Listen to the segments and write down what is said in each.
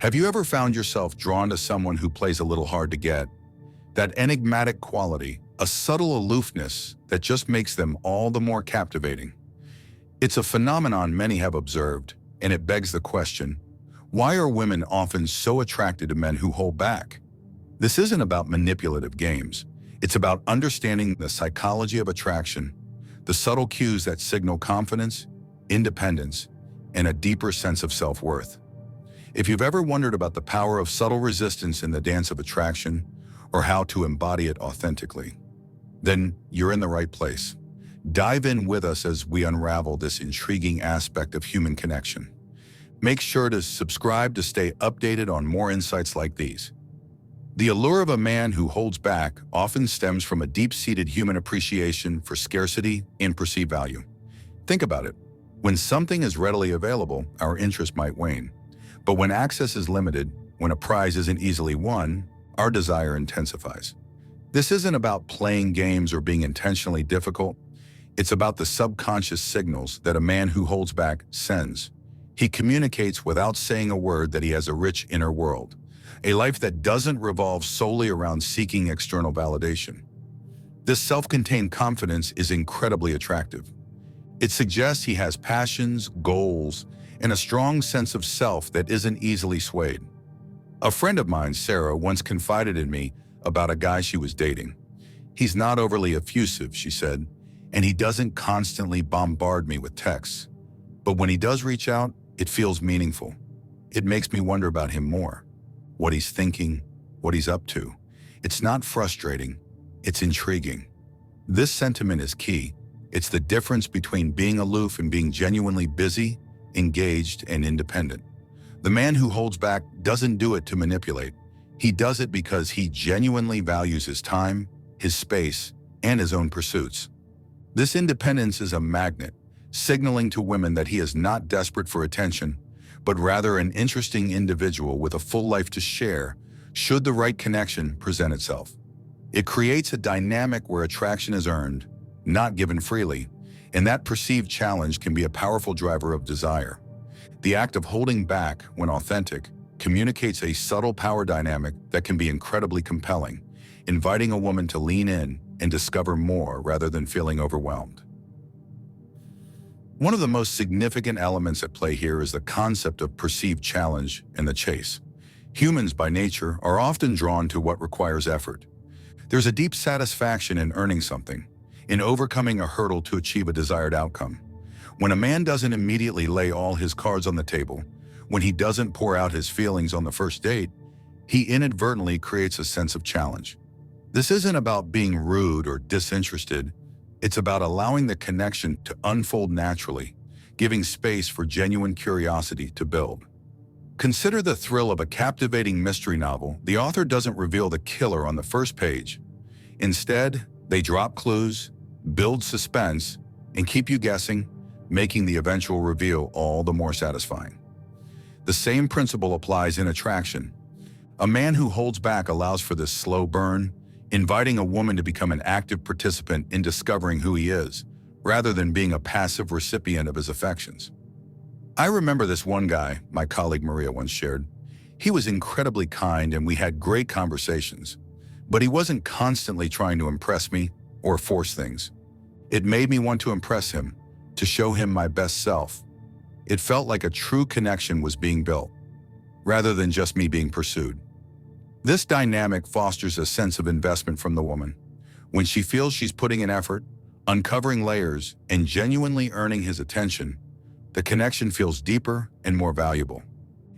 Have you ever found yourself drawn to someone who plays a little hard to get? That enigmatic quality, a subtle aloofness that just makes them all the more captivating. It's a phenomenon many have observed, and it begs the question, why are women often so attracted to men who hold back? This isn't about manipulative games. It's about understanding the psychology of attraction, the subtle cues that signal confidence, independence, and a deeper sense of self-worth. If you've ever wondered about the power of subtle resistance in the dance of attraction, or how to embody it authentically, then you're in the right place. Dive in with us as we unravel this intriguing aspect of human connection. Make sure to subscribe to stay updated on more insights like these. The allure of a man who holds back often stems from a deep-seated human appreciation for scarcity and perceived value. Think about it. When something is readily available, our interest might wane. But when access is limited, when a prize isn't easily won, our desire intensifies. This isn't about playing games or being intentionally difficult. It's about the subconscious signals that a man who holds back sends. He communicates without saying a word that he has a rich inner world, a life that doesn't revolve solely around seeking external validation. This self-contained confidence is incredibly attractive. It suggests he has passions, goals, and a strong sense of self that isn't easily swayed. A friend of mine, Sarah, once confided in me about a guy she was dating. He's not overly effusive, she said, and he doesn't constantly bombard me with texts. But when he does reach out, it feels meaningful. It makes me wonder about him more, what he's thinking, what he's up to. It's not frustrating, it's intriguing. This sentiment is key. It's the difference between being aloof and being genuinely busy, engaged, and independent. The man who holds back doesn't do it to manipulate. He does it because he genuinely values his time, his space, and his own pursuits. This independence is a magnet, signaling to women that he is not desperate for attention, but rather an interesting individual with a full life to share, should the right connection present itself. It creates a dynamic where attraction is earned, not given freely, and that perceived challenge can be a powerful driver of desire. The act of holding back, when authentic, communicates a subtle power dynamic that can be incredibly compelling, inviting a woman to lean in and discover more rather than feeling overwhelmed. One of the most significant elements at play here is the concept of perceived challenge and the chase. Humans, by nature, are often drawn to what requires effort. There's a deep satisfaction in earning something, in overcoming a hurdle to achieve a desired outcome. When a man doesn't immediately lay all his cards on the table, when he doesn't pour out his feelings on the first date, he inadvertently creates a sense of challenge. This isn't about being rude or disinterested. It's about allowing the connection to unfold naturally, giving space for genuine curiosity to build. Consider the thrill of a captivating mystery novel. The author doesn't reveal the killer on the first page. Instead, they drop clues, build suspense, and keep you guessing, making the eventual reveal all the more satisfying. The same principle applies in attraction. A man who holds back allows for this slow burn, inviting a woman to become an active participant in discovering who he is, rather than being a passive recipient of his affections. I remember this one guy, my colleague Maria once shared. He was incredibly kind and we had great conversations, but he wasn't constantly trying to impress me or force things. It made me want to impress him, to show him my best self. It felt like a true connection was being built, rather than just me being pursued. This dynamic fosters a sense of investment from the woman. When she feels she's putting in effort, uncovering layers, and genuinely earning his attention, the connection feels deeper and more valuable.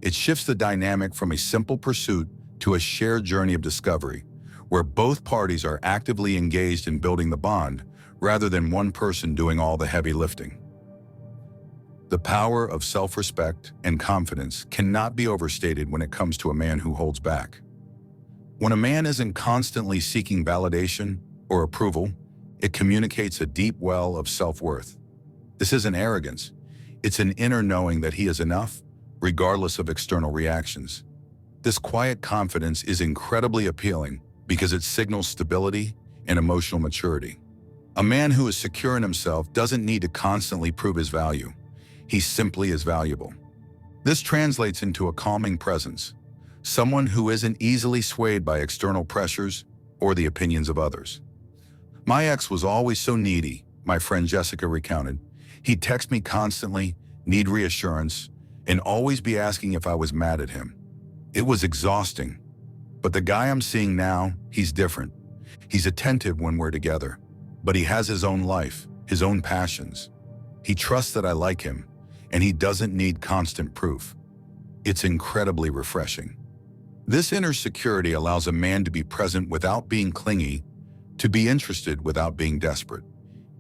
It shifts the dynamic from a simple pursuit to a shared journey of discovery, where both parties are actively engaged in building the bond, rather than one person doing all the heavy lifting. The power of self-respect and confidence cannot be overstated when it comes to a man who holds back. When a man isn't constantly seeking validation or approval, it communicates a deep well of self-worth. This isn't arrogance. It's an inner knowing that he is enough, regardless of external reactions. This quiet confidence is incredibly appealing because it signals stability and emotional maturity. A man who is secure in himself doesn't need to constantly prove his value. He simply is valuable. This translates into a calming presence, someone who isn't easily swayed by external pressures or the opinions of others. My ex was always so needy, my friend Jessica recounted. He'd text me constantly, need reassurance, and always be asking if I was mad at him. It was exhausting. But the guy I'm seeing now, he's different. He's attentive when we're together, but he has his own life, his own passions. He trusts that I like him, and he doesn't need constant proof. It's incredibly refreshing. This inner security allows a man to be present without being clingy, to be interested without being desperate.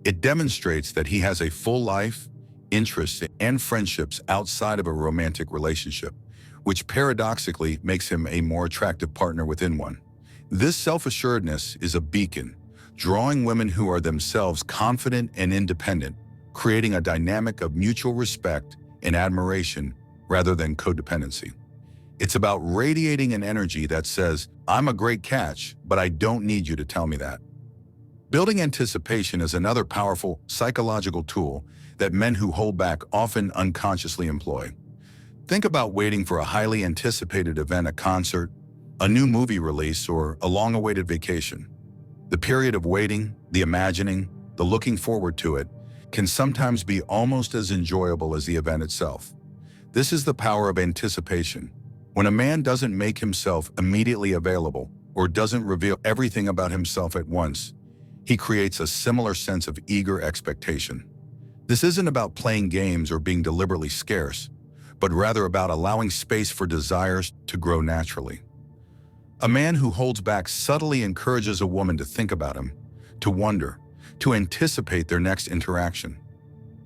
It demonstrates that he has a full life, interests, and friendships outside of a romantic relationship, which paradoxically makes him a more attractive partner within one. This self-assuredness is a beacon, drawing women who are themselves confident and independent, creating a dynamic of mutual respect and admiration rather than codependency. It's about radiating an energy that says, I'm a great catch, but I don't need you to tell me that. Building anticipation is another powerful psychological tool that men who hold back often unconsciously employ. Think about waiting for a highly anticipated event, a concert, a new movie release, or a long-awaited vacation. The period of waiting, the imagining, the looking forward to it, can sometimes be almost as enjoyable as the event itself. This is the power of anticipation. When a man doesn't make himself immediately available or doesn't reveal everything about himself at once, he creates a similar sense of eager expectation. This isn't about playing games or being deliberately scarce, but rather about allowing space for desires to grow naturally. A man who holds back subtly encourages a woman to think about him, to wonder, to anticipate their next interaction.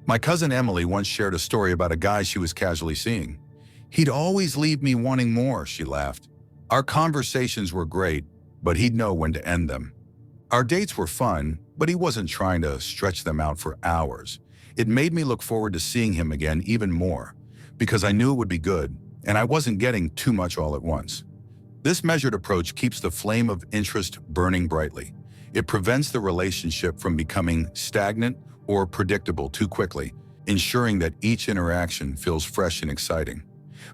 My cousin Emily once shared a story about a guy she was casually seeing. He'd always leave me wanting more, she laughed. Our conversations were great, but he'd know when to end them. Our dates were fun, but he wasn't trying to stretch them out for hours. It made me look forward to seeing him again even more, because I knew it would be good, and I wasn't getting too much all at once. This measured approach keeps the flame of interest burning brightly. It prevents the relationship from becoming stagnant or predictable too quickly, ensuring that each interaction feels fresh and exciting.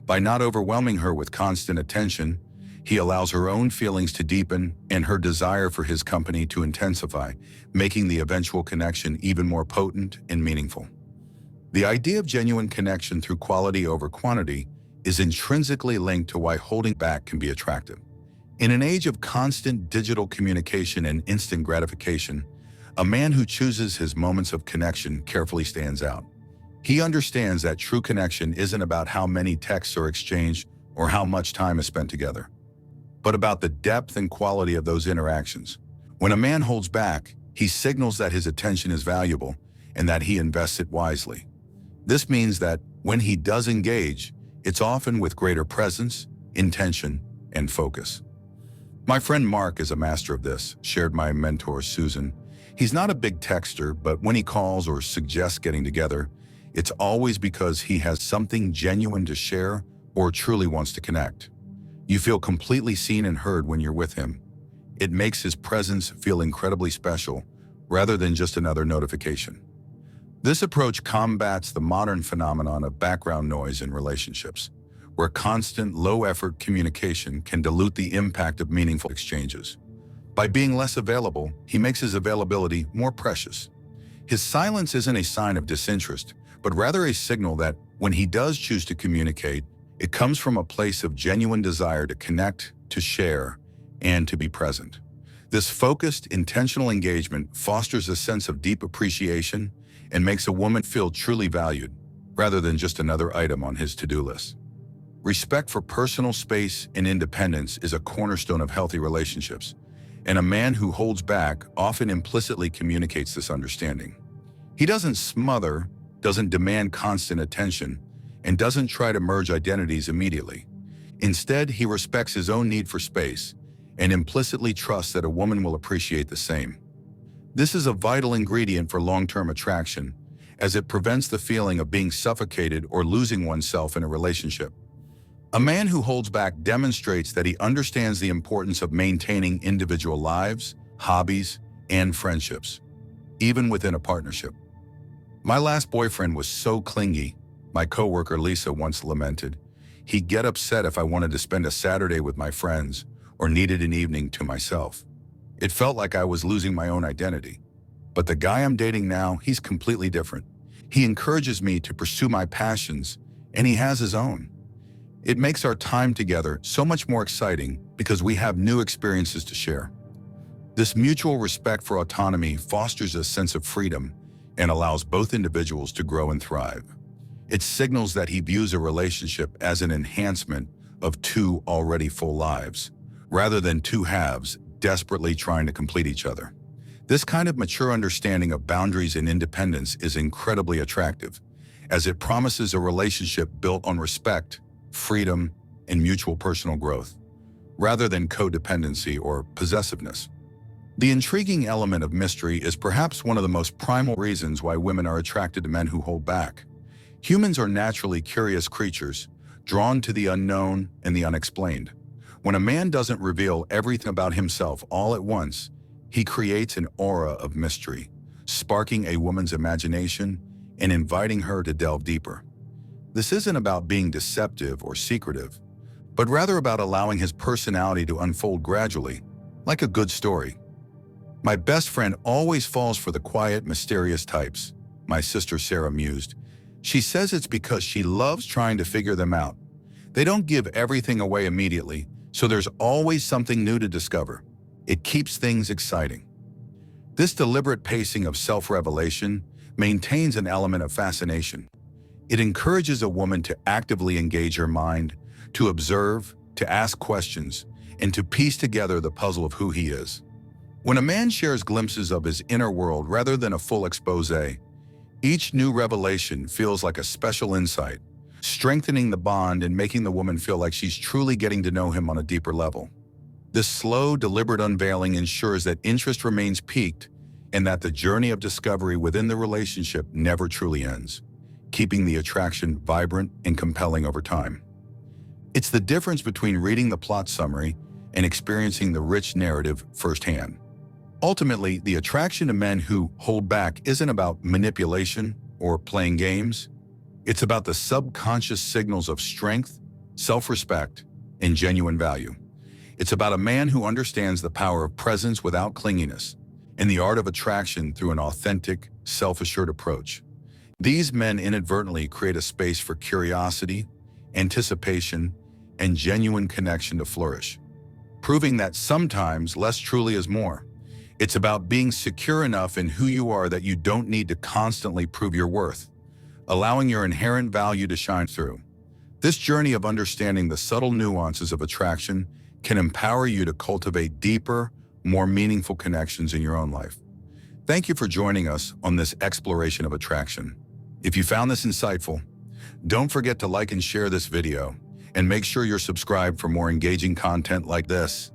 By not overwhelming her with constant attention, he allows her own feelings to deepen and her desire for his company to intensify, making the eventual connection even more potent and meaningful. The idea of genuine connection through quality over quantity is intrinsically linked to why holding back can be attractive. In an age of constant digital communication and instant gratification, a man who chooses his moments of connection carefully stands out. He understands that true connection isn't about how many texts are exchanged or how much time is spent together, but about the depth and quality of those interactions. When a man holds back, he signals that his attention is valuable and that he invests it wisely. This means that when he does engage, it's often with greater presence, intention, and focus. My friend Mark is a master of this, shared my mentor Susan. He's not a big texter, but when he calls or suggests getting together, it's always because he has something genuine to share or truly wants to connect. You feel completely seen and heard when you're with him. It makes his presence feel incredibly special, rather than just another notification. This approach combats the modern phenomenon of background noise in relationships, where constant, low-effort communication can dilute the impact of meaningful exchanges. By being less available, he makes his availability more precious. His silence isn't a sign of disinterest, but rather a signal that when he does choose to communicate, it comes from a place of genuine desire to connect, to share, and to be present. This focused, intentional engagement fosters a sense of deep appreciation and makes a woman feel truly valued, rather than just another item on his to-do list. Respect for personal space and independence is a cornerstone of healthy relationships, and a man who holds back often implicitly communicates this understanding. He doesn't smother, doesn't demand constant attention, and doesn't try to merge identities immediately. Instead, he respects his own need for space and implicitly trusts that a woman will appreciate the same. This is a vital ingredient for long-term attraction, as it prevents the feeling of being suffocated or losing oneself in a relationship. A man who holds back demonstrates that he understands the importance of maintaining individual lives, hobbies, and friendships, even within a partnership. My last boyfriend was so clingy, My coworker Lisa once lamented, "He'd get upset if I wanted to spend a Saturday with my friends or needed an evening to myself. It felt like I was losing my own identity. But the guy I'm dating now, he's completely different. He encourages me to pursue my passions, and he has his own. It makes our time together so much more exciting because we have new experiences to share." This mutual respect for autonomy fosters a sense of freedom and allows both individuals to grow and thrive. It signals that he views a relationship as an enhancement of two already full lives, rather than two halves desperately trying to complete each other. This kind of mature understanding of boundaries and independence is incredibly attractive, as it promises a relationship built on respect, freedom, and mutual personal growth, rather than codependency or possessiveness. The intriguing element of mystery is perhaps one of the most primal reasons why women are attracted to men who hold back. Humans are naturally curious creatures, drawn to the unknown and the unexplained. When a man doesn't reveal everything about himself all at once, he creates an aura of mystery, sparking a woman's imagination and inviting her to delve deeper. This isn't about being deceptive or secretive, but rather about allowing his personality to unfold gradually, like a good story. "My best friend always falls for the quiet, mysterious types," my sister Sarah mused. "She says it's because she loves trying to figure them out. They don't give everything away immediately, so there's always something new to discover. It keeps things exciting." This deliberate pacing of self-revelation maintains an element of fascination. It encourages a woman to actively engage her mind, to observe, to ask questions, and to piece together the puzzle of who he is. When a man shares glimpses of his inner world rather than a full expose, each new revelation feels like a special insight, strengthening the bond and making the woman feel like she's truly getting to know him on a deeper level. This slow, deliberate unveiling ensures that interest remains piqued and that the journey of discovery within the relationship never truly ends, keeping the attraction vibrant and compelling over time. It's the difference between reading the plot summary and experiencing the rich narrative firsthand. Ultimately, the attraction to men who hold back isn't about manipulation or playing games. It's about the subconscious signals of strength, self-respect, and genuine value. It's about a man who understands the power of presence without clinginess and the art of attraction through an authentic, self-assured approach. These men inadvertently create a space for curiosity, anticipation, and genuine connection to flourish, proving that sometimes less truly is more. It's about being secure enough in who you are that you don't need to constantly prove your worth, allowing your inherent value to shine through. This journey of understanding the subtle nuances of attraction can empower you to cultivate deeper, more meaningful connections in your own life. Thank you for joining us on this exploration of attraction. If you found this insightful, don't forget to like and share this video, and make sure you're subscribed for more engaging content like this.